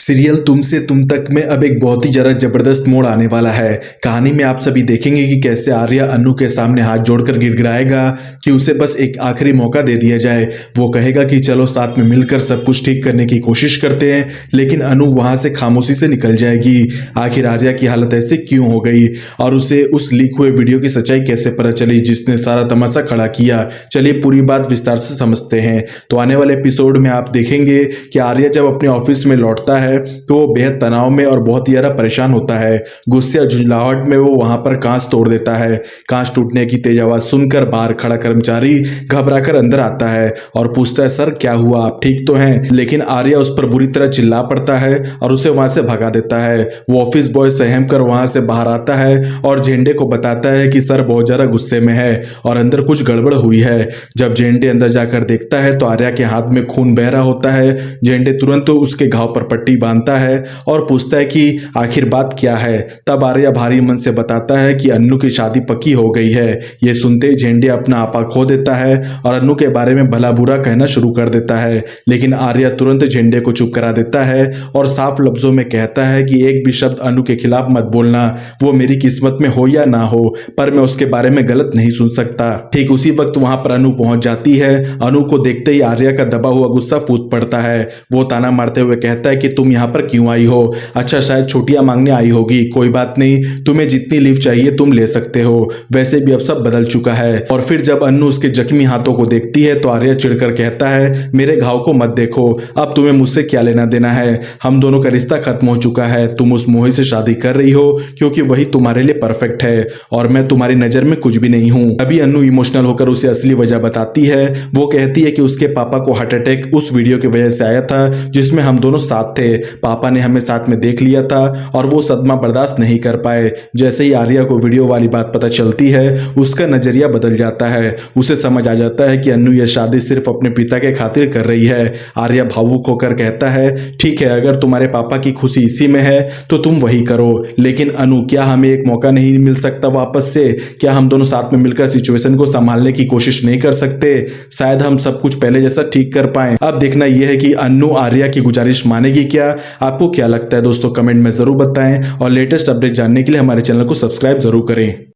Serial तुम से तुम तक में अब एक बहुत ही ज़्यादा जबरदस्त मोड़ आने वाला है। कहानी में आप सभी देखेंगे कि कैसे आर्या अनु के सामने हाथ जोड़कर गिड़गिड़ाएगा कि उसे बस एक आखिरी मौका दे दिया जाए। वो कहेगा कि चलो साथ में मिलकर सब कुछ ठीक करने की कोशिश करते हैं, लेकिन अनु वहां से खामोशी से निकल जाएगी। आखिर आर्या की हालत ऐसे क्यों हो गई और उसे उस लीक हुए वीडियो की सच्चाई कैसे पता चली जिसने सारा तमाशा खड़ा किया। चलिए पूरी बात विस्तार से समझते हैं। तो आने वाले एपिसोड में आप देखेंगे कि आर्या जब अपने ऑफिस में लौटता है तो वो बेहद तनाव में और बहुत ही ज्यादा परेशान होता है। गुस्से और झुंझलाहट में वो वहां पर कांच तोड़ देता है। कांच टूटने की तेज आवाज सुनकर बाहर खड़ा कर्मचारी घबराकर अंदर आता है और पूछता है, सर क्या हुआ, आप ठीक तो हैं? लेकिन आर्या उस पर बुरी तरह चिल्ला पड़ता है और उसे वहां से भगा देता है। वो ऑफिस बॉय सहम कर वहां से बाहर आता है और झेंडे को बताता है कि सर बहुत ज्यादा गुस्से में है और अंदर कुछ गड़बड़ हुई है। जब झेंडे अंदर जाकर देखता है तो आर्या के हाथ में खून बह रहा होता है। झेंडे तुरंत उसके घाव पर पट्टी बांधता है और पूछता है कि आखिर बात क्या है। तब आर्या भारी मन से बताता है कि अन्नू की शादी पक्की हो गई है। ये सुनते ही झेंडे अपना आपा खो देता है और अन्नू के बारे में भला बुरा कहना शुरू कर देता है, लेकिन आर्या तुरंत झेंडे को चुप करा देता है और साफ लफ्जों में कहता है कि एक भी शब्द अन्नू के खिलाफ मत बोलना। वो मेरी किस्मत में हो या ना हो, पर मैं उसके बारे में गलत नहीं सुन सकता। ठीक उसी वक्त वहां पर अनु पहुंच जाती है। अनु को देखते ही आर्या का दबा हुआ गुस्सा फूट पड़ता है। वो ताना मारते हुए कहता है कि तुम यहाँ पर क्यों आई हो? अच्छा शायद छुट्टियां मांगने आई होगी, कोई बात नहीं, तुम्हें जितनी लीव चाहिए तुम ले सकते हो, वैसे भी अब सब बदल चुका है। और फिर जब अन्नू उसके जख्मी हाथों को देखती है तो आर्या चिढ़कर कहता है, मेरे घाव को मत देखो, अब तुम्हें मुझसे क्या लेना देना है? हम दोनों का रिश्ता खत्म हो चुका है। तुम उस मोही से शादी कर रही हो क्योंकि वही तुम्हारे लिए परफेक्ट है और मैं तुम्हारी नजर में कुछ भी नहीं हूं। अभी अन्नू इमोशनल होकर उसे असली वजह बताती है। वो कहती है कि उसके पापा को हार्ट अटैक उस वीडियो की वजह से आया था जिसमें हम दोनों साथ थे। पापा ने हमें साथ में देख लिया था और वो सदमा बर्दाश्त नहीं कर पाए। जैसे ही आर्या को वीडियो वाली बात पता चलती है उसका नजरिया बदल जाता है। उसे समझ आ जाता है कि अन्नू यह शादी सिर्फ अपने पिता के खातिर कर रही है। आर्या भावुक होकर कहता है, ठीक है, अगर तुम्हारे पापा की खुशी इसी में है तो तुम वही करो, लेकिन अनु क्या हमें एक मौका नहीं मिल सकता वापस से? क्या हम दोनों साथ में मिलकर सिचुएशन को संभालने की कोशिश नहीं कर सकते? शायद हम सब कुछ पहले जैसा ठीक कर पाए। अब देखना यह है कि अनु आर्या की गुजारिश मानेगी क्या। आपको क्या लगता है दोस्तों, कमेंट में जरूर बताएं और लेटेस्ट अपडेट जानने के लिए हमारे चैनल को सब्सक्राइब जरूर करें।